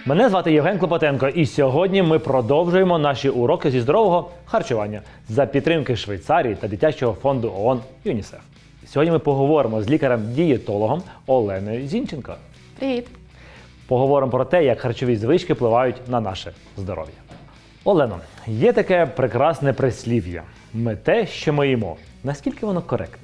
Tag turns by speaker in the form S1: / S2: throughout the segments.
S1: Мене звати Євген Клопотенко, і сьогодні ми продовжуємо наші уроки зі здорового харчування за підтримки Швейцарії та дитячого фонду ООН ЮНІСЕФ. Сьогодні ми поговоримо з лікарем-дієтологом Оленою Зінченко.
S2: Привіт!
S1: Поговоримо про те, як харчові звички впливають на наше здоров'я. Олено, є таке прекрасне прислів'я «Ми те, що ми їмо». Наскільки воно коректне?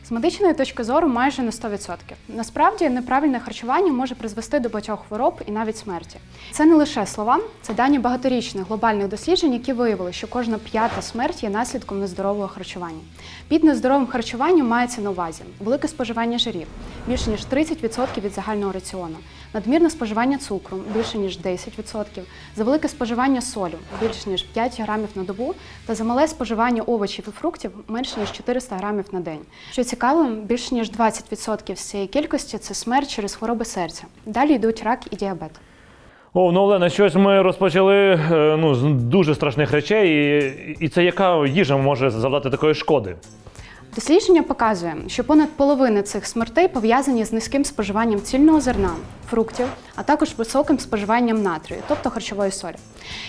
S2: З медичної точки зору майже на 100%. Насправді, неправильне харчування може призвести до багатьох хвороб і навіть смерті. Це не лише слова, це дані багаторічних глобальних досліджень, які виявили, що кожна п'ята смерть є наслідком нездорового харчування. Під нездоровим харчуванням мається на увазі велике споживання жирів, більше ніж 30% від загального раціону, надмірне споживання цукру, більше ніж 10%, завелике споживання солі, більше ніж 5 грамів на добу, та замале споживання овочів і фруктів, менше ніж 400 грамів на день. Що цікаво, більше ніж 20% з цієї кількості – це смерть через хвороби серця. Далі йдуть рак і діабет.
S1: Олена, щось ми розпочали з дуже страшних речей, і це яка їжа може завдати такої шкоди?
S2: Дослідження показує, що понад половина цих смертей пов'язані з низьким споживанням цільного зерна, фруктів, а також високим споживанням натрію, тобто харчової солі.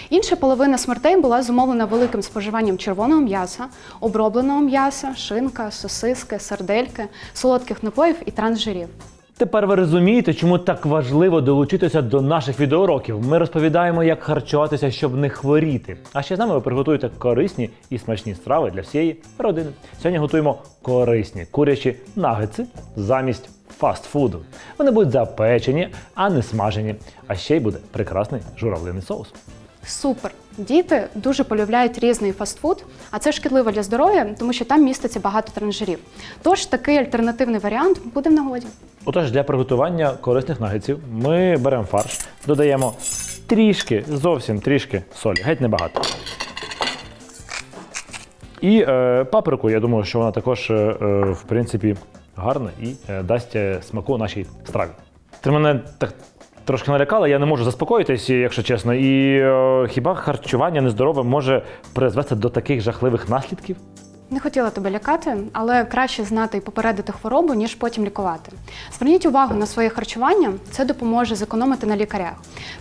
S2: Інша половина смертей була зумовлена великим споживанням червоного м'яса, обробленого м'яса, шинка, сосиски, сардельки, солодких напоїв і трансжирів.
S1: Тепер ви розумієте, чому так важливо долучитися до наших відеоуроків. Ми розповідаємо, як харчуватися, щоб не хворіти. А ще з нами ви приготуєте корисні і смачні страви для всієї родини. Сьогодні готуємо корисні курячі нагетси замість фастфуду. Вони будуть запечені, а не смажені. А ще й буде прекрасний журавлиний соус.
S2: Супер! Діти дуже полюбляють різний фастфуд, а це шкідливо для здоров'я, тому що там міститься багато трансжирів. Тож такий альтернативний варіант буде в нагоді.
S1: Отож, для приготування корисних нагетсів ми беремо фарш, додаємо зовсім трішки солі, геть небагато. І паприку, я думаю, що вона також, в принципі, гарна і дасть смаку нашій страві. Ти мене так трошки налякала, я не можу заспокоїтись, якщо чесно. І хіба харчування нездорове може призвести до таких жахливих наслідків?
S2: Не хотіла тебе лякати, але краще знати і попередити хворобу, ніж потім лікувати. Зверніть увагу на своє харчування, це допоможе зекономити на лікарях.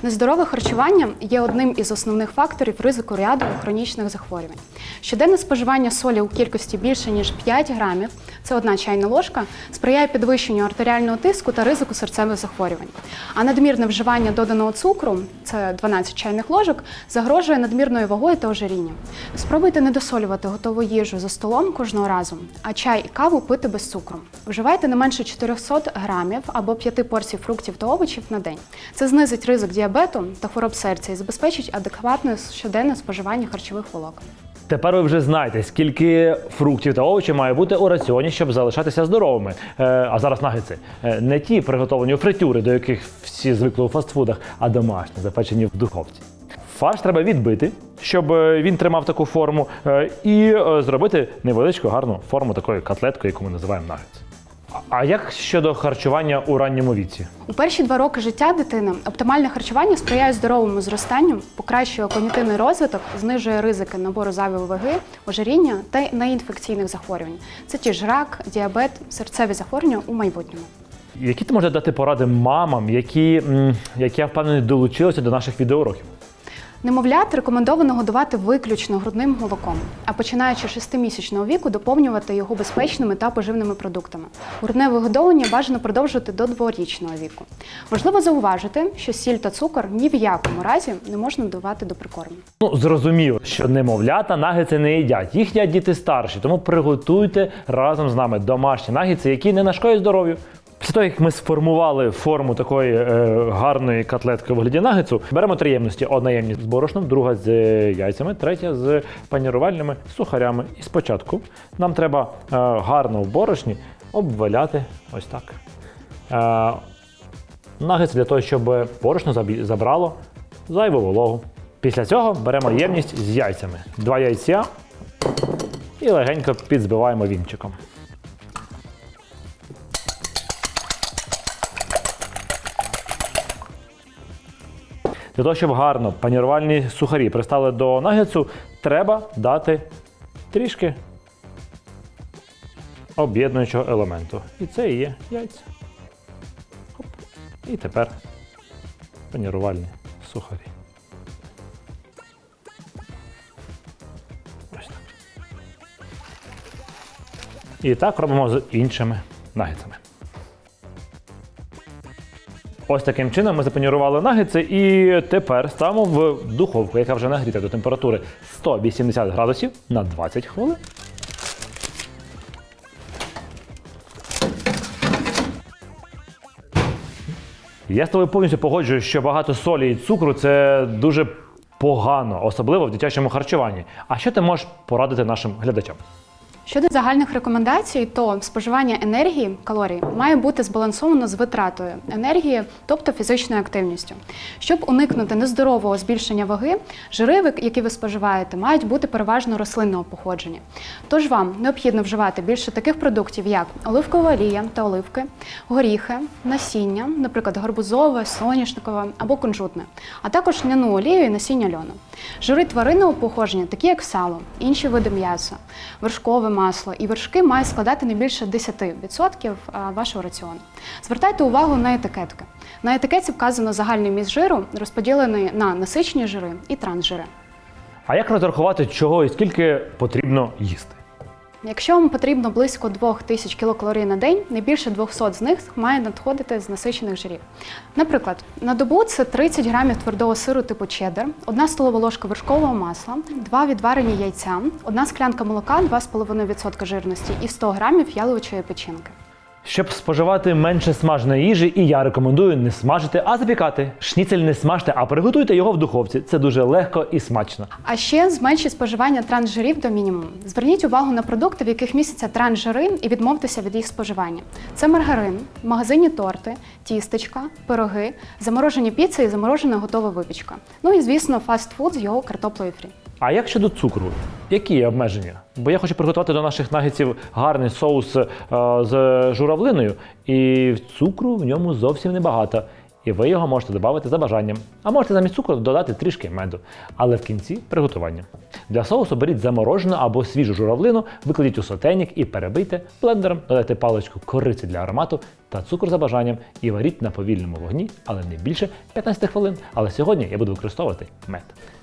S2: Нездорове харчування є одним із основних факторів ризику ряду хронічних захворювань. Щоденне споживання солі у кількості більше, ніж 5 грамів, це 1 чайна ложка, сприяє підвищенню артеріального тиску та ризику серцевих захворювань. А надмірне вживання доданого цукру, це 12 чайних ложок, загрожує надмірною вагою та ожирінням. Спробуйте не досолювати готову їжу за столом кожного разу, а чай і каву пити без цукру. Вживайте не менше 400 грамів або 5 порцій фруктів та овочів на день. Це знизить ризик діабету та хвороб серця і забезпечить адекватне щоденне споживання харчових волокон.
S1: Тепер ви вже знаєте, скільки фруктів та овочів має бути у раціоні, щоб залишатися здоровими. А зараз нагетси. Не ті приготовані у фритюри, до яких всі звикли у фастфудах, а домашні, запечені в духовці. Фарш треба відбити, щоб він тримав таку форму, і зробити невеличку гарну форму такої котлеткою, яку ми називаємо нагетс. А як щодо харчування у ранньому віці?
S2: У перші 2 роки життя дитини оптимальне харчування сприяє здоровому зростанню, покращує когнітивний розвиток, знижує ризики набору зайвої ваги, ожиріння та неінфекційних захворювань. Це ті ж рак, діабет, серцеві захворювання у майбутньому.
S1: Які ти можеш дати поради мамам, які я впевнений, долучилися до наших відеоуроків?
S2: Немовлят рекомендовано годувати виключно грудним молоком, а починаючи з 6-місячного віку доповнювати його безпечними та поживними продуктами. Грудне вигодовування бажано продовжувати до 2-річного віку. Важливо зауважити, що сіль та цукор ні в якому разі не можна додавати до прикорму.
S1: Зрозуміло, що немовлята нагетси не їдять. Їх їдять діти старші, тому приготуйте разом з нами домашні нагетси, які не нашкодять здоров'ю. Після того, як ми сформували форму такої гарної котлетки у вигляді нагетсу, беремо 3 ємності. Одна ємність з борошном, друга з яйцями, третя з панірувальними сухарями. І спочатку нам треба гарно в борошні обваляти ось так нагетс для того, щоб борошно забрало зайву вологу. Після цього беремо ємність з яйцями. 2 яйця і легенько підзбиваємо вінчиком. Для того, щоб гарно панірувальні сухарі пристали до нагетсу, треба дати трішки об'єднуючого елементу. І це і є яйця. Хоп. І тепер Панірувальні сухарі. Ось так. І так робимо з іншими нагетсами. Ось таким чином ми запанірували нагетси і тепер ставимо в духовку, яка вже нагріта до температури 180 градусів на 20 хвилин. Я з тобою повністю погоджуюсь, що багато солі і цукру – це дуже погано, особливо в дитячому харчуванні. А що ти можеш порадити нашим глядачам?
S2: Щодо загальних рекомендацій, то споживання енергії, калорій, має бути збалансовано з витратою енергії, тобто фізичною активністю. Щоб уникнути нездорового збільшення ваги, жири, які ви споживаєте, мають бути переважно рослинного походження. Тож вам необхідно вживати більше таких продуктів, як оливкова олія та оливки, горіхи, насіння, наприклад, гарбузове, соняшникове або кунжутне, а також льняну олію і насіння льону. Жири тваринного походження, такі як сало, інші види м'яса, вершкове масло і вершки мають складати не більше 10% вашого раціону. Звертайте увагу на етикетки. На етикетці вказано загальний міст жиру, розподілений на насичені жири і трансжири.
S1: А як розрахувати, чого і скільки потрібно їсти?
S2: Якщо вам потрібно близько 2000 кілокалорій на день, не більше 200 з них має надходити з насичених жирів. Наприклад, на добу це 30 грамів твердого сиру типу чеддер, 1 столова ложка вершкового масла, 2 відварені яйця, 1 склянка молока 2,5% жирності і 100 грамів яловичої печінки.
S1: Щоб споживати менше смаженої їжі, і я рекомендую не смажити, а запікати. Шніцель не смажте, а приготуйте його в духовці. Це дуже легко і смачно.
S2: А ще зменшіть споживання трансжирів до мінімуму. Зверніть увагу на продукти, в яких містяться трансжири, і відмовтеся від їх споживання. Це маргарин, магазинні торти, тістечка, пироги, заморожені піци і заморожена готова випічка. Ну і, звісно, фастфуд з його картоплею фрі.
S1: А як щодо цукру? Які є обмеження? Бо я хочу приготувати до наших нагетсів гарний соус з журавлиною, і цукру в ньому зовсім небагато. І ви його можете додати за бажанням. А можете замість цукру додати трішки меду. Але в кінці приготування. Для соусу беріть заморожену або свіжу журавлину, викладіть у сотейник і перебийте блендером, додайте паличку кориці для аромату та цукор за бажанням і варіть на повільному вогні, але не більше 15 хвилин. Але сьогодні я буду використовувати мед.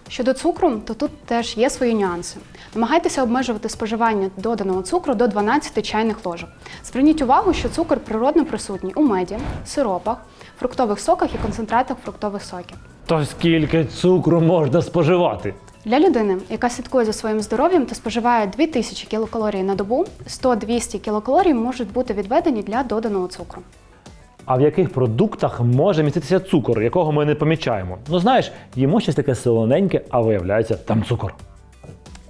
S2: Щодо цукру, то тут теж є свої нюанси. Намагайтеся обмежувати споживання доданого цукру до 12 чайних ложок. Зверніть увагу, що цукор природно присутній у меді, сиропах, фруктових соках і концентратах фруктових соків.
S1: То скільки цукру можна споживати?
S2: Для людини, яка слідкує за своїм здоров'ям та споживає 2000 кілокалорій на добу, 100-200 кілокалорій можуть бути відведені для доданого цукру.
S1: А в яких продуктах може міститися цукор, якого ми не помічаємо? Ну знаєш, їмо щось таке солоненьке, а виявляється, там цукор.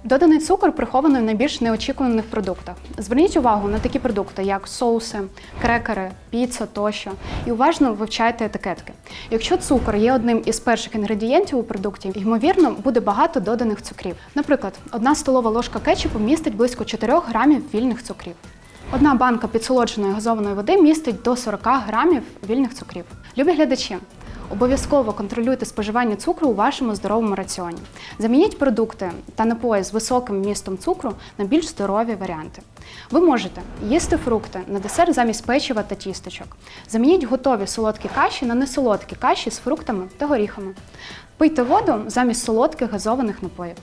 S2: Доданий цукор прихований в найбільш неочікуваних продуктах. Зверніть увагу на такі продукти, як соуси, крекери, піца тощо, і уважно вивчайте етикетки. Якщо цукор є одним із перших інгредієнтів у продукті, ймовірно, буде багато доданих цукрів. Наприклад, 1 столова ложка кетчупу містить близько 4 грамів вільних цукрів. 1 банка підсолодженої газованої води містить до 40 грамів вільних цукрів. Любі глядачі, обов'язково контролюйте споживання цукру у вашому здоровому раціоні. Замініть продукти та напої з високим вмістом цукру на більш здорові варіанти. Ви можете їсти фрукти на десерт замість печива та тістечок. Замініть готові солодкі каші на несолодкі каші з фруктами та горіхами. Пийте воду замість солодких газованих напоїв.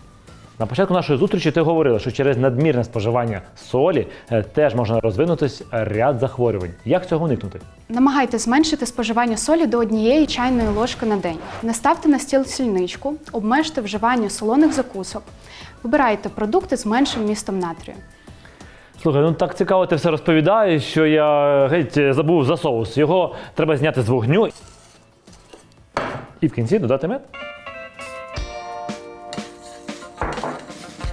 S1: На початку нашої зустрічі ти говорила, що через надмірне споживання солі теж можна розвинутись ряд захворювань. Як цього уникнути?
S2: Намагайтесь зменшити споживання солі до 1 чайної ложки на день. Не ставте на стіл сільничку, обмежте вживання солоних закусок. Вибирайте продукти з меншим вмістом натрію.
S1: Слухай, ну так цікаво ти все розповідаєш, що я геть забув за соус. Його треба зняти з вогню і в кінці додати мед.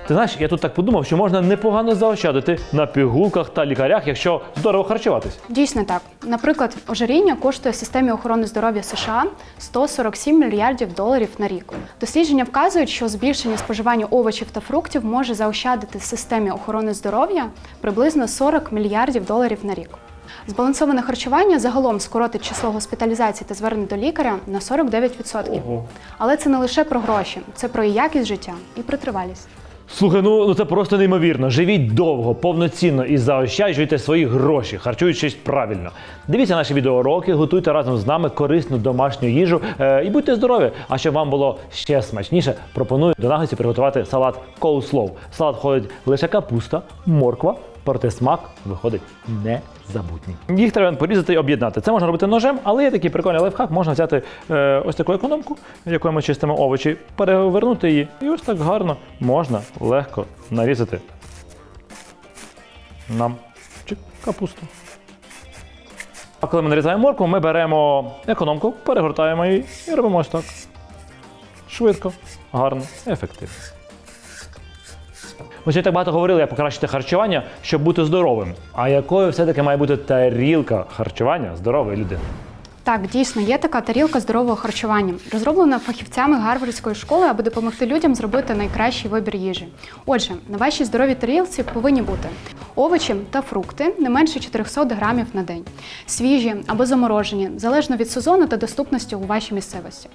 S1: Ти знаєш, я тут так подумав, що можна непогано заощадити на пігулках та лікарях, якщо здорово харчуватись.
S2: Дійсно так. Наприклад, ожиріння коштує системі охорони здоров'я США $147 мільярдів на рік. Дослідження вказують, що збільшення споживання овочів та фруктів може заощадити системі охорони здоров'я приблизно $40 мільярдів на рік. Збалансоване харчування загалом скоротить число госпіталізацій та звернень до лікаря на 49%.
S1: Ого.
S2: Але це не лише про гроші, це про якість життя і про тривалість.
S1: Слухай, ну це просто неймовірно. Живіть довго, повноцінно і заощаджуйте свої гроші, харчуючись правильно. Дивіться наші відеоуроки, готуйте разом з нами корисну домашню їжу і будьте здорові. А щоб вам було ще смачніше, пропоную до нагетсів приготувати салат coleslaw. В салат входить лише капуста, морква, проте смак виходить незабутній. Їх треба порізати і об'єднати. Це можна робити ножем, але є такий прикольний лайфхак. Можна взяти ось таку економку, якою ми чистимо овочі, перевернути її. І ось так гарно можна легко нарізати нам капусту. А коли ми нарізаємо моркву, ми беремо економку, перегортаємо її і робимо ось так. Швидко, гарно, ефективно. Ми сьогодні так багато говорили, як покращити харчування, щоб бути здоровим. А якою все-таки має бути тарілка харчування здорової людини?
S2: Так, дійсно, є така тарілка здорового харчування, розроблена фахівцями Гарвардської школи, аби допомогти людям зробити найкращий вибір їжі. Отже, на вашій здоровій тарілці повинні бути овочі та фрукти не менше 400 грамів на день, свіжі або заморожені, залежно від сезону та доступності у вашій місцевості.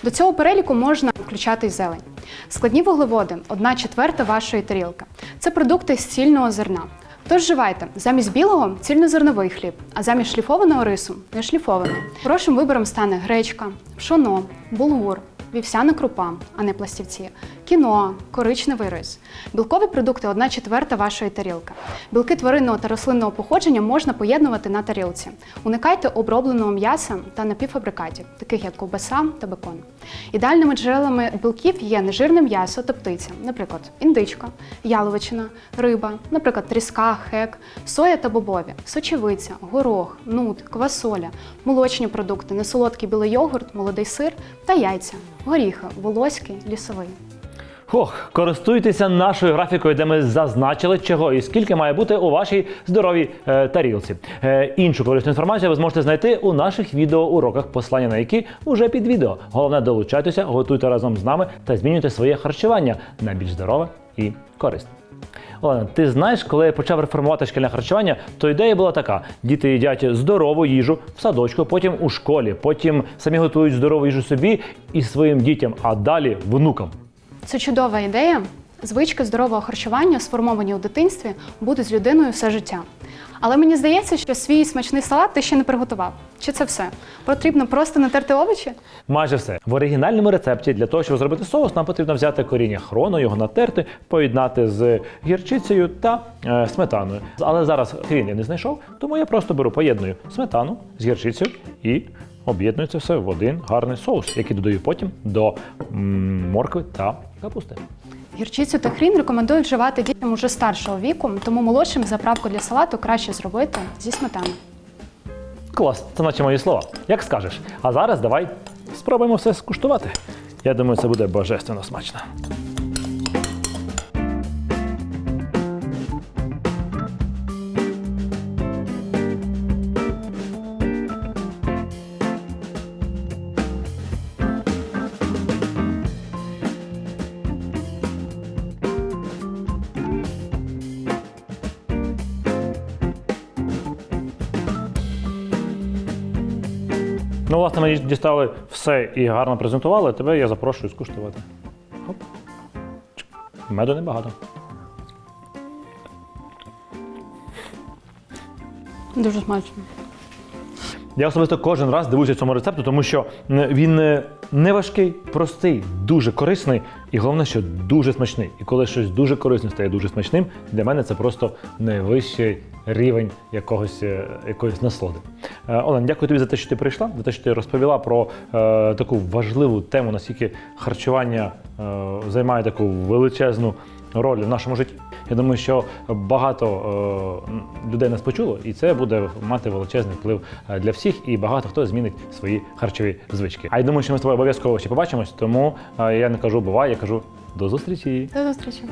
S2: До цього переліку можна включати й зелень. Складні вуглеводи – 1/4 вашої тарілки. Це продукти з цільного зерна. Тож вживайте замість білого – цільнозерновий хліб, а замість шліфованого рису – нешліфований. Хорошим вибором стане гречка, пшоно, булгур, вівсяна крупа, а не пластівці, кіноа, коричневий рис. Білкові продукти – 1/4 вашої тарілки. Білки тваринного та рослинного походження можна поєднувати на тарілці. Уникайте обробленого м'яса та напівфабрикатів, таких як ковбаса та бекон. Ідеальними джерелами білків є нежирне м'ясо та птиця, наприклад, індичка, яловичина, риба, наприклад, тріска, хек, соя та бобові, сочевиця, горох, нут, квасоля, молочні продукти, несолодкий білий йогурт, молодий сир та яйця, горіхи, волоський, лісовий.
S1: Користуйтеся нашою графікою, де ми зазначили, чого і скільки має бути у вашій здоровій тарілці. Іншу корисну інформацію ви зможете знайти у наших відеоуроках, посилання на які вже під відео. Головне, долучайтеся, готуйте разом з нами та змінюйте своє харчування на більш здорове і корисне. Олена, ти знаєш, коли я почав реформувати шкільне харчування, то ідея була така. Діти їдять здорову їжу в садочку, потім у школі, потім самі готують здорову їжу собі і своїм дітям, а далі внукам.
S2: Це чудова ідея. Звички здорового харчування, сформовані у дитинстві, будуть з людиною все життя. Але мені здається, що свій смачний салат ти ще не приготував. Чи це все? Потрібно просто натерти овочі?
S1: Майже все. В оригінальному рецепті для того, щоб зробити соус, нам потрібно взяти коріння хрону, його натерти, поєднати з гірчицею та сметаною. Але зараз хрін я не знайшов, тому я просто поєдную сметану з гірчицею і об'єдную це все в один гарний соус, який додаю потім до моркви та капусти.
S2: Гірчицю та хрін рекомендують вживати дітям уже старшого віку, тому молодшим заправку для салату краще зробити зі сметани.
S1: Клас, це наче мої слова. Як скажеш. А зараз давай спробуємо все скуштувати. Я думаю, це буде божественно смачно. Ну, власне, ми дістали все і гарно презентували, тебе я запрошую скуштувати. Хоп. Меду небагато.
S2: Дуже смачно.
S1: Я особисто кожен раз дивуюся цьому рецепту, тому що він не важкий, простий, дуже корисний і головне, що дуже смачний. І коли щось дуже корисне стає дуже смачним, для мене це просто найвищий рівень якоїсь насолоди. Олен, дякую тобі за те, що ти прийшла, за те, що ти розповіла про таку важливу тему, наскільки харчування займає таку величезну роль в нашому житті. Я думаю, що багато людей нас почуло, і це буде мати величезний вплив для всіх, і багато хто змінить свої харчові звички. А я думаю, що ми з тобою обов'язково ще побачимось, тому я не кажу «бувай», я кажу «до зустрічі».
S2: До зустрічі.